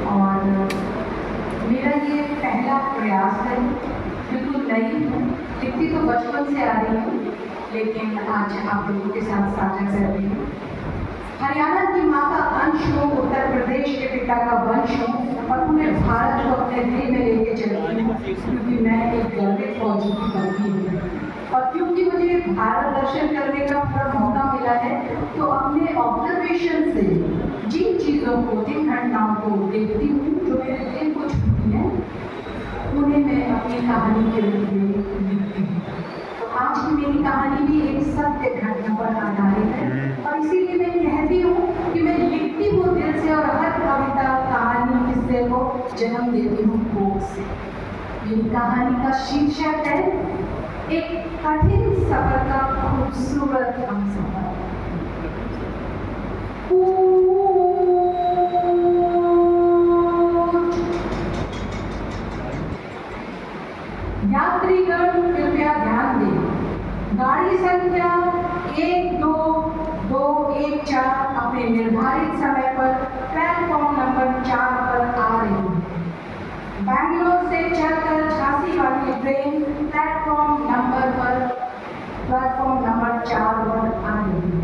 और मेरा ये पहला प्रयास है, बिल्कुल नई हूँ, लिखती तो बचपन से आ रही हूँ, लेकिन आज आप लोगों के साथ साझा कर रही हूँ। हरियाणा की माँ का अंश हूँ, उत्तर प्रदेश के पिता का वंश हूँ और उन्हें भारत को अपने दिल में लेके चलती हूँ, क्योंकि मैं एक गर्वित फौजी की पत्नी हूँ। और क्योंकि मुझे भारत दर्शन करने का पूरा मौका मिला है, तो अपने ऑब्जर्वेशन से जिन चीज़ों को, जिन घटनाओं को देखती हूँ जो मेरे दिल को छूती हैं, उन्हें मैं अपनी कहानी के रूप में लिखती हूँ। तो आज की मेरी कहानी भी एक सत्य घटना पर आधारित है और इसीलिए मैं कहती हूँ कि मैं लिखती हूँ दिल से और हर कविता, कहानी, किस्से को जन्म देती हूँ कोख से। मेरी कहानी का शीर्षक है एक कठिन सफर का खूबसूरत हमसफर। यात्रीगण कृपया ध्यान दें, गाड़ी संख्या 12214 अपने निर्धारित समय पर प्लेटफॉर्म नंबर 4 पर आ रही है। बैंगलोर से चलकर झांसी वाली ट्रेन प्लेटफॉर्म नंबर 4 पर आ रही है।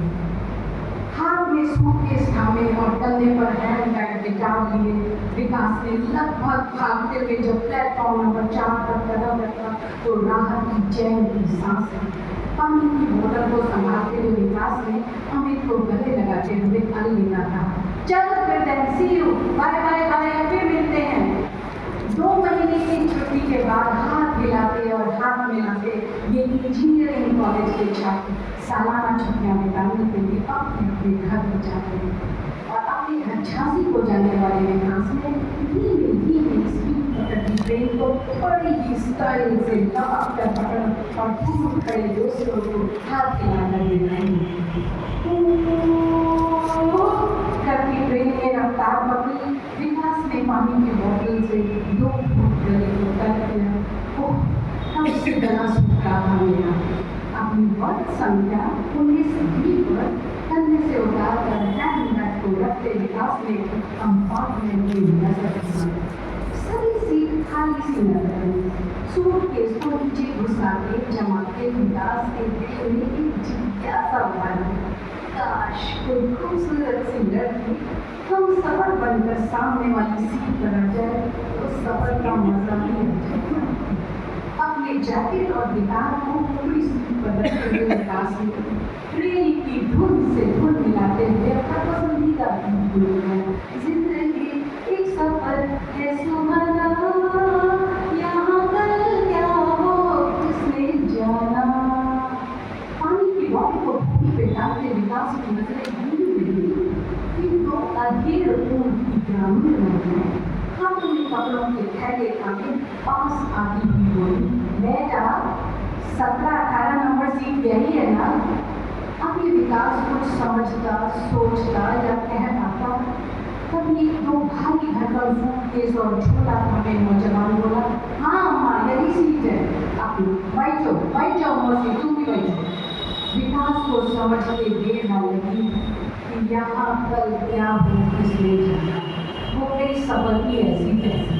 हाथ में सूटकेस थामे और कंधे पर हैंडबैग बिठा लिए विकास ने लगभग भागते हुए जब प्लेटफॉर्म नंबर 4 पर कदम रखा तो राहत की चैन की सांस ली। पानी की बोतल को संभालते हुए विकास ने अमित को गले लगाते हुए अलविदा कहा, चलो फिर then, see you, bye bye bye, फिर मिलते हैं। 2 महीने की छुट्टी के बाद हाथ हिलाते और हाथ मिलाते ये इंजीनियरिंग कॉलेज के छात्र सालाना छुट्टियां बिताने के लिए अपने अपने घर में जाते हैं और अपने घर झांसी को जाने वाले विकास ने धीमे धीमे स्पीड पकड़ती ट्रेन को बड़ी ही स्टाइल से लपक कर पकड़ और दूर खड़े दोस्तों को हाथ हिलाकर दिखाई करती ट्रेन में रफ्तार पकड़ी। विकास ने पानी की बोतल से 2 घूंट गले को कर दिया। ओह, उससे गला सूख रहा था मेरा। अपनी वर्ग संख्या 19 पर कंधे से उतार कर हैंडबैग को रखते विकास ने कंपार्टमेंट में नजर मारी। सभी सीट खाली सी नजर आई। सूटकेस को नीचे घुसा के जमाते विकास के दिल में एक जिज्ञासा उभरी, काश कोई खूबसूरत सी लड़की हम सफर बनकर सामने वाली सीट पर आ जाए तो सफर का मजा भी आ जाए। अपने जैकेट और गिटार को पूरी सीट पर रखते हुए विकास ने ट्रेन की धुन से धुन मिलाते हुए अपना पसंदीदा गीत बोला, जिंदगी एक सफर है सुहाना, यहाँ कल क्या हो किसने जाना। पानी की बॉटल को भूमि पे डालते विकास की नजरें घूमी रही, फिर तो अधेड़ ऊँट की ग्रामीण महिलाएं हाथों में कपड़ों के थैले थामे पास आती हुई बोली, बेटा 17-18 नंबर सीट यही है ना। अब ये विकास कुछ समझता, सोचता या कह पाता, तभी 2 भारी भरकम सूटकेस और झोला थामे नौजवान बोला, हाँ अम्मा यही सीट है, आप बैठ जाओ मौसी, तुम भी बैठो। विकास को समझते देर न लगी कि यहाँ कल क्या हो किसने जाना। वो कई सफर की ऐसी तैसी।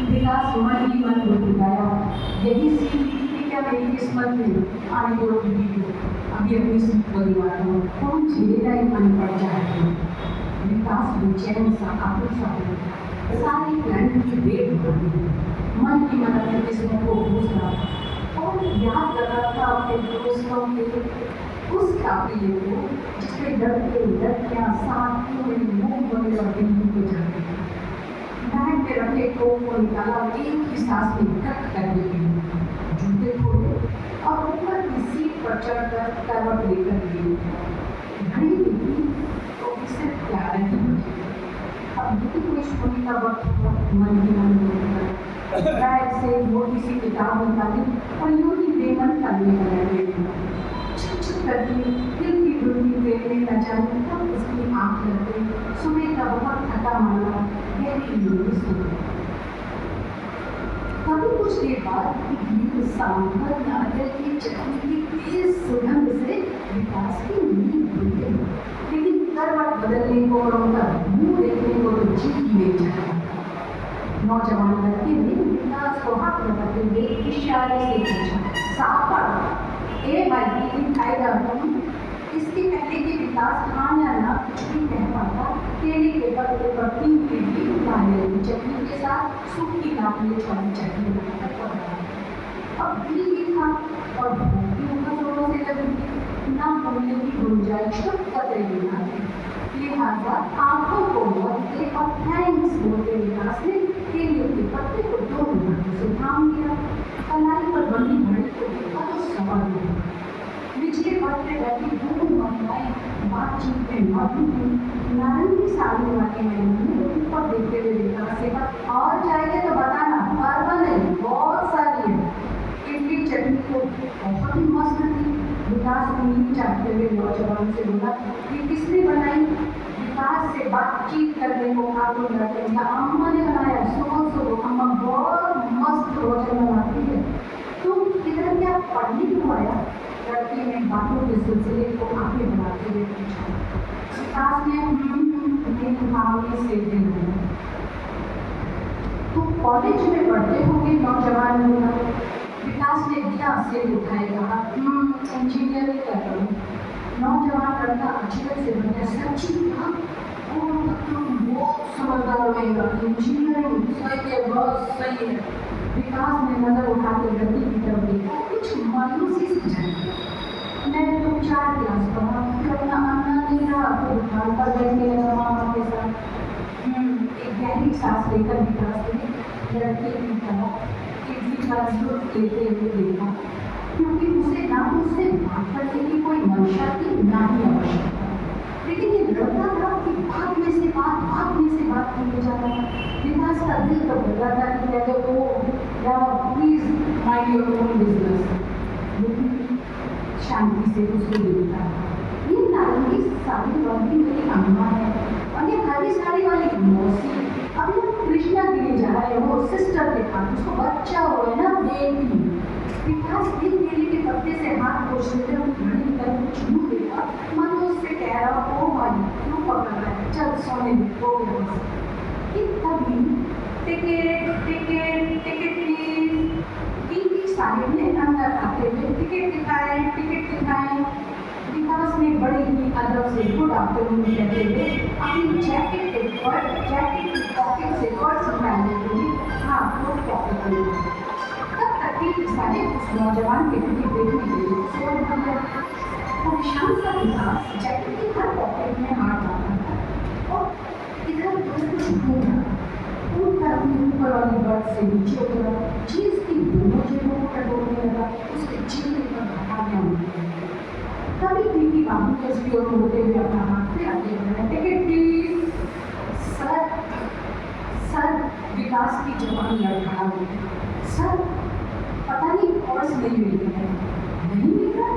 विकास मन ही मन गुदगुदाया, यही सीट थी क्या मेरी किस्मत में, आने को भी अभी अपनी सीट परिवार हो, कौन झेलेगा ही अनपढ़ जाए। विकास बेचैन सा आतुर सा हो, सारी प्लानिंग की वेट हो रही, मन ही मन अपनी किस्मत को पूछ रहा और याद कर रहा था अपने दोस्तों के उस काफिले को जिसमें लड़के लड़कियां साथ पूरे मुंबई और दिल्ली को जाते हैं। बैग में रखे कोक को निकाला, एक ही सांस में कट करने के लिए जूते खोले और ऊपर की सीट पर चढ़कर करवट लेकर लिए। घड़ी देखी तो उसे 11 ही बजे। अब यदि कोई सोने का वक्त हुआ, मन ही मन बोलकर बैग से मोटी सी किताब निकाली और यूं ही बेमन करने लगा। करती दिल की डूबी ट्रेन में न जाने कब उसकी आँख लग गई। सुबह का बहुत थका माना गहरी नींद सो गई। कभी कुछ देर बाद भीड़ सांभर नारियल की चटनी की तेज सुगंध से विकास की नींद खुल गई, लेकिन करवट बदलने को और उनका मुंह देखने को तो जी ही नहीं चाहा। नौजवान लड़के ने विकास को हाथ लगाते हुए इशारे से पूछा, सापड़ ए भाई इन खाएगा तुम? इसके पहले कि विकास हाँ या ना कुछ भी कह पाता, केले के पत्ते पर 3 पीढ़ी नारियल की चटनी के साथ सूखी नारियल वाली चटनी बनाकर पकाया। अब भी ये था और भूख जोरों से लगी, ना बोलने की गुंजाइश तो कतई भी ना थी। लिहाजा आंखों को बोलते और थैंक्स बोलते विकास ने केले के पत्ते को 2 मिनट से थाम दिया। कलाई पर बंधी घड़ी को देखा तो सवाल नहीं। बिजली पर पे बैठी 2 महिलाएं बातचीत में मग्न थी। नारंगी साड़ी वाली महिला ने ऊपर देखते हुए विकास से कहा, और चाहिए तो बताना, परवा नहीं, बहुत सारी है। इडली चटनी को बहुत ही मस्त थी। विकास उंगली चाटते हुए नौजवान से बोला, ये किसने बनाई? विकास से बातचीत करने को आगे लगे, अम्मा ने बनाया। सुबह अम्मा बहुत मस्त भोजन बनाती है। तुम इधर क्या पढ़ने क्यों आया? लड़की ने बातों के सिलसिले को आगे बढ़ाते हुए पूछा। विकास ने भावने से दिया, तुम कॉलेज में पढ़ते होगे? नौजवान ने बोला। विकास ने दिया से उठाए कहा, इंजीनियरिंग कर रहा हूँ। नौजवान लड़का अचरज से बोला, सच्ची कहा? तुम बहुत समझदार होगा, इंजीनियरिंग सही है, बहुत सही है। विकास ने नजर उठाकर लड़की की तरफ देखा, कुछ मायूसी से जाना। मैंने तो 4 क्लास पढ़ा, फिर अपना आना नहीं रहा, तो उठान पर बैठने लगा मामा के साथ। एक गहरी सांस लेकर विकास ने लड़के की तरफ इडली का झुक लेते हुए देखा, क्योंकि उसे ना उससे बात करने की कोई मंशा थी, ना ही आवश्यकता। लेकिन ये लड़का था कि बात में से बात करने जाता था। विकास का दिल तो बोल रहा था कि कहते वो या please mind your own business, लेकिन शांति से उसको देखता है। ये नारंगी साड़ी वाली मेरी अम्मा है और ये हरी साड़ी वाली मौसी। अभी वो कृष्णा गिरी जा रहा है, वो सिस्टर के पास, उसको बच्चा हो है ना, बेटी। विकास भी केले के पत्ते से हाथ पोछ लेते हुए घड़ी की तरफ छू देगा, मन उससे कह रहा, ओ भाई क्यों पकड़ रहा है, चल सोने दे, हो गया। तभी टिकट प्लीज, टीवी साहिब ने अंदर आते हुए टिकट दिखाएं। विकास ने बड़े ही अदब से गुड आफ्टरनून कहते हुए अपनी जैकेट की पॉकेट से पर्स निकालने के लिए हाथ को पॉकेट में लिया। तब तक टीवी साहिब उस नौजवान के टिकट देखने के लिए सोच गया। परेशान सा विकास जैकेट की हर पॉकेट में हाथ डालता था और इधर कुछ ढूंढ रहा। अपनी ऊपर वाली बर्थ से नीचे उतरा, जींस की दोनों जेबों को टटोलने लगा, उसके चेहरे पर घटाने लगा। तभी टीवी बाबू के उसकी ओर मुड़ते हुए अपना हाथ से आगे बढ़ा, टिकट प्लीज। सर विकास की जवान लड़खड़ा गई। सर पता नहीं पर्स नहीं मिल है, नहीं मिल रहा,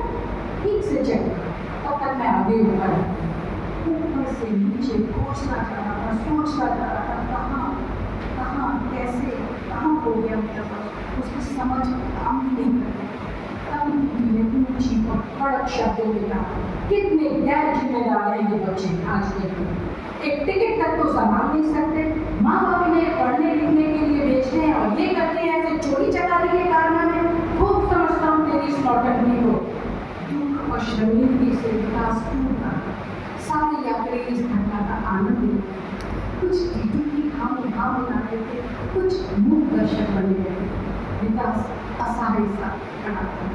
ठीक से चेक करो, तब तक मैं आगे बढ़ा। ऊपर से नीचे सोचना चाह रहा था, कहाँ कैसे कहाँ हो गया मेरा पर्स, उसकी समझ काम ही नहीं करती। तब ने ऊंची और कड़क शब्दों में कहा, कितने गैर जिम्मेदार हैं ये बच्चे आज के दिन, एक टिकट तक तो संभाल नहीं सकते। माँ बाप इन्हें पढ़ने लिखने के लिए भेजते हैं और ये करते हैं ऐसे चोरी चकारी के कारनामे। खूब समझता हूँ तेरी इस नौटंकी को। दुख और शर्मिंदगी से विकास टूटा। सारे यात्री इस घटना का आनंद लेते, कुछ दीदी की भाव बना रहे थे, कुछ मूक दर्शक बने गए। विकास असहाय सा खड़ा था।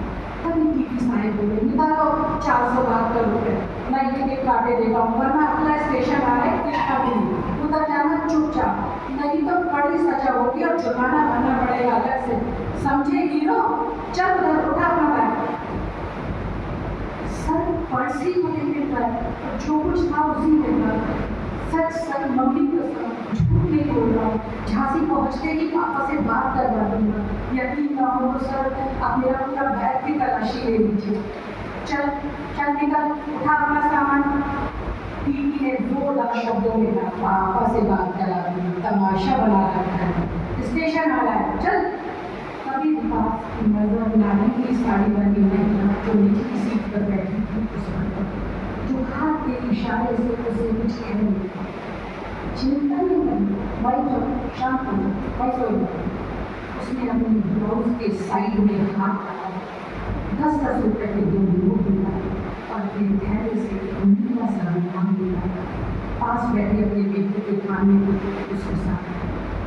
तभी टीवी साहिब बोले, निकालो 400 बात कर रुपए, मैं टिकट काटे देता हूँ, वरना अगला स्टेशन आ रहा है कृष्णागिरी, उधर जाना चुपचाप, नहीं तो बड़ी सजा होगी और जुर्माना भरना पड़ेगा अलग से, समझे हीरो? चल उधर, उठा अपना बैग। सर पर्स ही मुझे मिल रहा है, जो कुछ था उसी में था। सच मम्मी को झूठ नहीं बोल रहा हूँ, झांसी पहुँचते ही पापा से बात करवा दूंगा। यकीन ना हो तो सर आप मेरा पूरा बैग की तलाशी ले लीजिए। चल निकल, उठा अपना सामान। टीवी ने जोरदार शब्दों में कहा, पापा से बात करा दूंगा, तमाशा बना रखा है, स्टेशन आ रहा है, चल। कभी विकास की नजर नारंगी साड़ी वाली महिला जो नीचे की सीट पर बैठी थी उस पर, जो हाथ के इशारे से उसे कुछ कह रही थी। चिंता नहीं करी, भाई जो शांत हो जाए, भाई कोई बात नहीं। उसने अपनी ब्लाउज के साइड में हाथ डाला, 10-10 रुपए के 2 नोट निकाले और अपने धैर्य से नीला सा नाम दिलाया। पास बैठे अपने बेटे के कान में उसके साथ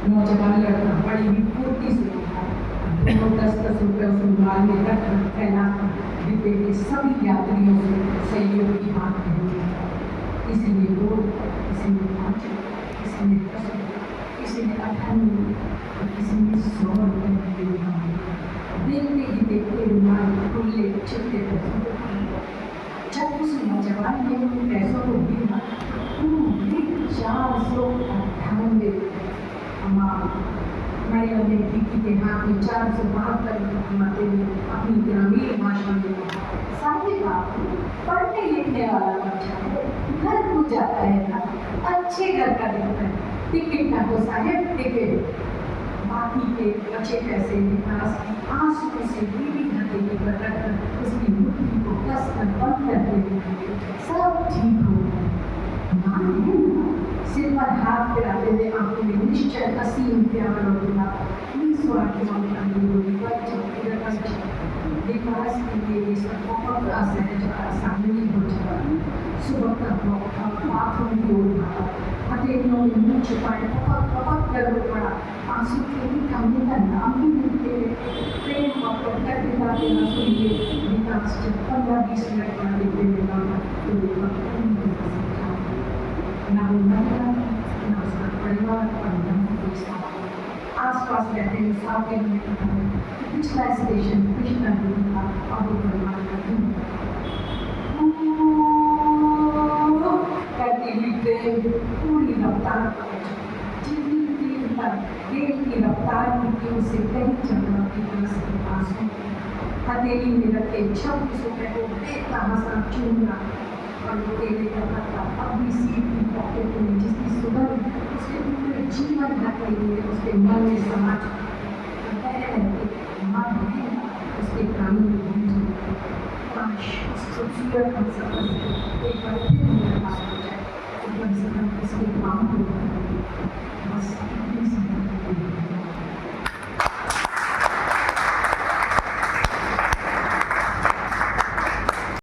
नौजवान लड़का बड़ी ही फुर्ती से उठा, दोनों 10-10 रुपए उस रुमाल में रख फैलाकर डिब्बे के सभी यात्रियों से सहयोग की बात कही। किसी ने 2, किसी ने 5, किसी ने 10, किसी ने 98 और किसी ने 100 रुपए दिए। देखते ही देखते रुमाल खुले छिपते पैसों को खाया। जब उस नौजवान ने उन पैसों को गिना, 498 मैंने अपने टिक्की के हाथ में 472 घुमाते हुए अपनी ग्रामीण भाषा में कहा, साहिब आप पढ़ने लिखने वाला बच्चा है, घर को जाता है ना, अच्छे घर का दिखता है, टिकट का तो साहेब टिकट। बाकी के बचे पैसे विकास आंसू से बीवी हथेली पर रखकर उसकी मुट्ठी को कसकर बंद करते हुए सब ठीक हो गया। माँ है ना, सिर पर हाथ फिराते हुए आंखों में निश्चय असीम प्यार और गुलाब निस्वार्थ ममता में बोली, विकास के लिए ये सब बहुत असहज और असामान्य हो चुका। सुबह का मौका बाथरूम की ओर भागा, हथेलियों में मुंह छुपाए बहुत गर्व पड़ा। आंसू के थमने का नाम ही नहीं ले रहे। प्रेम और कर पिता के न सुनिए। विकास जब 15-20 मिनट बाद डिब्बे में लौटा तो ना वो महिला, ना उसका परिवार और न कोई साथ। आसपास बैठे मुसाफिर ने कहा पिछला स्टेशन कृष्णागिरी था और वो परिवार का दिन करती हुई ट्रेन पूरी रफ्तार पर रेल की रफ्तार की थी उसे कहीं चंद्रमा की बस के पास हो। हथेली में रखे 26 रुपए को बेतहासा चूम रहा और वो केले का पत्ता अपनी सीट की पॉकेट में जिसकी सुगंध उसके पूरे जीवन भर के लिए उसके मन में समा उसके प्राणों में घूम जाए। काश उस खूबसूरत हम सफर से एक बार फिर मुलाकात हो जाए, तो कम से कम उसके काम को